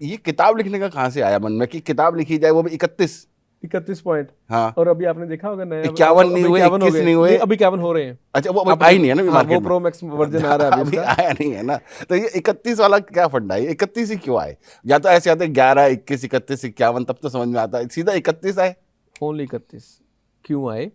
ये किताब लिखने का कहाँ से आया मन में कि किताब लिखी जाए, वो भी 31 पॉइंट। हाँ, और अभी आपने देखा होगा नया 51 नहीं हुए, 21 नहीं हुए, अभी 51 हो रहे हैं। अच्छा वो अभी आई नहीं है ना हाँ, मार्केट वो में, प्रो मैक्स वर्जन आ रहा है अभी अभी इसका। आया नहीं है ना। तो ये 31 वाला क्या फंडा है, 31 ही क्यों आए? या तो ऐसे आते 11, 21, 31, 51, तब तो समझ में आता है, सीधा 31 आए। ओनली 31 क्यों आए?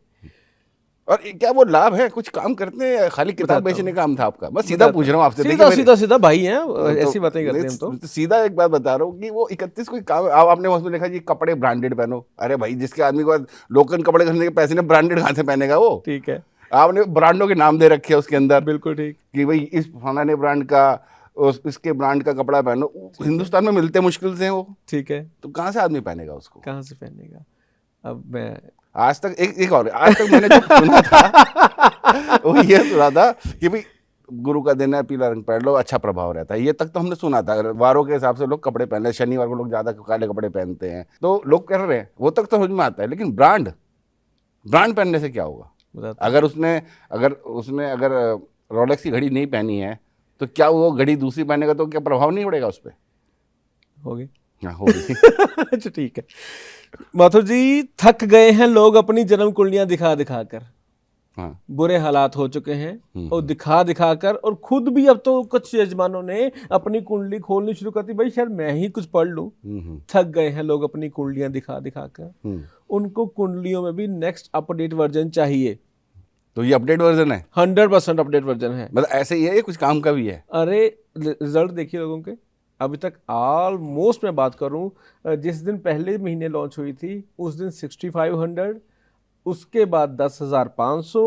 और क्या वो लाभ है, कुछ काम करते हैं, खाली किताब बताता बेचने हूँ, काम था आपका? मैं सीधा पूछ रहा हूँ आपसे, देखिए सीधा भाई हैं, तो ऐसी बातें करते हैं हम तो। सीधा एक बात बता रहा हूँ कि वो 31 कोई काम, आपने उसमें लिखा जी कपड़े ब्रांडेड पहनो। अरे भाई, जिसके आदमी को लोकल कपड़े खरीदने के पैसे ने, ब्रांडेड कहाँ से पहनेगा वो? ठीक है, आपने ब्रांडों के नाम दे रखे हैं उसके अंदर बिल्कुल ठीक कि भाई इस फलाने ब्रांड का, इसके ब्रांड का कपड़ा पहनो। हिंदुस्तान में मिलते मुश्किल से हैं वो, ठीक है। तो कहाँ से आदमी पहनेगा उसको? कहाँ से पहनेगा? अब मैं आज तक एक और, आज तक मैंने जो सुना था वो ये सुना था कि भाई गुरु का दिन है, पीला रंग पहन लो, अच्छा प्रभाव रहता है। ये तक तो हमने सुना था, वारों के हिसाब से लोग कपड़े पहन ले, शनिवार को लोग ज्यादा काले कपड़े पहनते हैं, तो लोग कर रहे हैं, वो तक तो समझ में आता है। लेकिन ब्रांड पहनने से क्या होगा? अगर उसने अगर रोलेक्स की घड़ी नहीं पहनी है, तो क्या वो घड़ी दूसरी पहनेगा तो क्या प्रभाव नहीं पड़ेगा उस पर? होगी। हाँ होगी। अच्छा ठीक है। माथुर जी, थक गए हैं लोग अपनी जन्म कुंडलियां दिखा दिखा कर। हाँ, बुरे हालात हो चुके हैं और दिखा दिखा कर, और खुद भी अब तो कुछ यजमानों ने अपनी कुंडली खोलनी शुरू कर दी, भाई शायद मैं ही कुछ पढ़ लूं। थक गए हैं लोग अपनी कुंडलियां दिखा दिखा कर। उनको कुंडलियों में भी नेक्स्ट अपडेट वर्जन चाहिए। तो ये अपडेट वर्जन है? 100% अपडेट वर्जन है। मतलब ऐसे ही है, ये कुछ काम का भी है? अरे रिजल्ट देखिए लोगों के। अभी तक ऑलमोस्ट मैं बात करूं, जिस दिन पहले महीने लॉन्च हुई थी उस दिन 6500, उसके बाद 10,500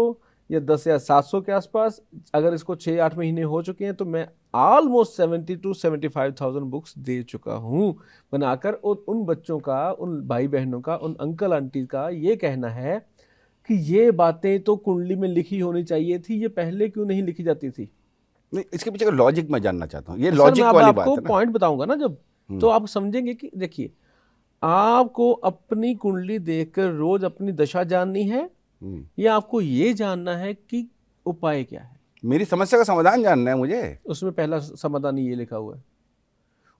या 10,700 के आसपास। अगर इसको 6-8 महीने हो चुके हैं तो मैं ऑलमोस्ट 70 to 75,000 बुक्स दे चुका हूं बनाकर। और उन बच्चों का, उन भाई बहनों का, उन अंकल आंटी का ये कहना है कि ये बातें तो कुंडली में लिखी होनी चाहिए थी, ये पहले क्यों नहीं लिखी जाती थी? नहीं, इसके पीछे का लॉजिक मैं जानना चाहता हूँ, ये सर लॉजिक मैं वाली बात आपको है ना। पॉइंट बताऊंगा ना जब, तो आप समझेंगे कि देखिए, आपको अपनी कुंडली देखकर रोज अपनी दशा जाननी है या आपको ये जानना है कि उपाय क्या है? मेरी समस्या का समाधान जानना है मुझे। उसमें पहला समाधान ये लिखा हुआ है,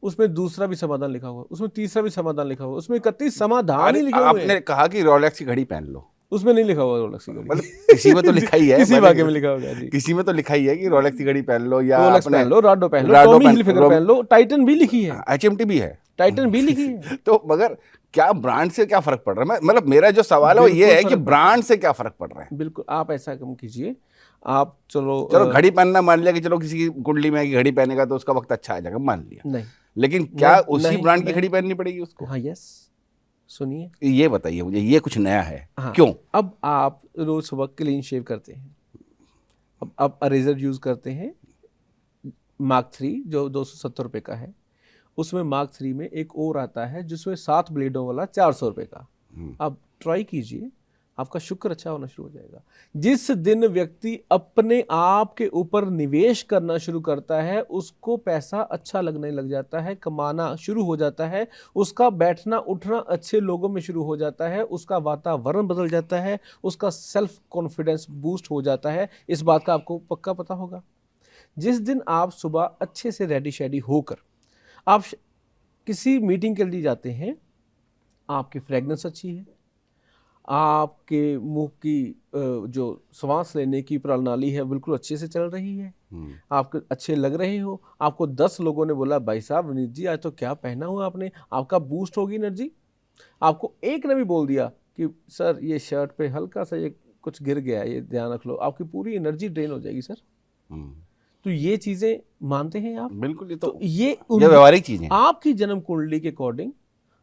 उसमें दूसरा भी समाधान लिखा हुआ है, उसमें तीसरा भी समाधान लिखा हुआ है, उसमें 31 समाधान ही लिखे हुए हैं। आपने कहा कि रोलेक्स की घड़ी पहन लो, उसमें नहीं लिखा हुआ रोलेक्स की घड़ी। मतलब किसी में तो लिखा ही है, किसी वाक्य में लिखा होगा जी। किसी में तो लिखा ही है कि रोलेक्स की घड़ी पहन लो, या रोलेक्स अपने पहन लो, राडो पहन लो, टॉमी हिलफिगर पहन लो, टाइटन भी लिखी है, HMT भी है, टाइटन भी लिखी है। तो मगर क्या ब्रांड से क्या फर्क पड़ रहा है? मतलब मेरा जो सवाल है वो ये है कि ब्रांड से क्या फर्क पड़ रहा है? बिल्कुल, आप ऐसा कम कीजिए, आप चलो घड़ी पहनना मान लिया कि चलो किसी की कुंडली में घड़ी पहनेगा तो उसका वक्त अच्छा आ जाएगा, मान लिया। नहीं, लेकिन क्या उसी ब्रांड की घड़ी पहननी पड़ेगी उसको? हाँ, यस। सुनिए, ये बताइए मुझे, ये कुछ नया है? हाँ, क्यों? अब आप रोज सुबह क्लीन शेव करते हैं, अब आप अरेजर यूज करते हैं मार्क 3 जो 270 रुपये का है। उसमें मार्क 3 में एक और आता है जिसमें 7 ब्लेडों वाला 400 रुपये का। अब ट्राई कीजिए, आपका शुक्र अच्छा होना शुरू हो जाएगा। जिस दिन व्यक्ति अपने आप के ऊपर निवेश करना शुरू करता है, उसको पैसा अच्छा लगने लग जाता है, कमाना शुरू हो जाता है, उसका बैठना उठना अच्छे लोगों में शुरू हो जाता है, उसका वातावरण बदल जाता है, उसका सेल्फ कॉन्फिडेंस बूस्ट हो जाता है। इस बात का आपको पक्का पता होगा। जिस दिन आप सुबह अच्छे से रेडी शेडी होकर आप किसी मीटिंग के लिए जाते हैं, आपकी फ्रेगनेंस अच्छी है, आपके मुंह की जो सांस लेने की प्रणाली है बिल्कुल अच्छे से चल रही है, आपको अच्छे लग रहे हो, आपको 10 लोगों ने बोला भाई साहब विनीत जी आज तो क्या पहना हुआ आपने, आपका बूस्ट होगी एनर्जी। आपको एक ने भी बोल दिया कि सर ये शर्ट पे हल्का सा ये कुछ गिर गया है, ये ध्यान रख लो, आपकी पूरी एनर्जी ड्रेन हो जाएगी सर। तो ये चीजें मानते हैं आप? बिल्कुल, ये व्यवहारिक चीजें। आपकी जन्म कुंडली के अकॉर्डिंग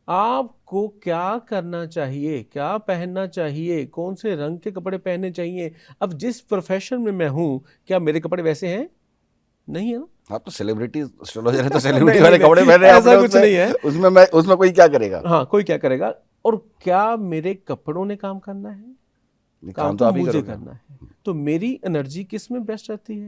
आपको क्या करना चाहिए, क्या पहनना चाहिए, कौन से रंग के कपड़े पहनने चाहिए। अब जिस प्रोफेशन में मैं हूं, क्या मेरे कपड़े वैसे हैं? नहीं है ना। आप तो सेलिब्रिटी एस्ट्रोलॉजर है, तो सेलिब्रिटी वाले कपड़े पहन रहे हैं, ऐसा कुछ नहीं है उसमें कोई क्या करेगा? हाँ, कोई क्या करेगा। और क्या मेरे कपड़ों ने काम करना है? काम तो मुझे करना है। तो मेरी एनर्जी किस में बेस्ट रहती है?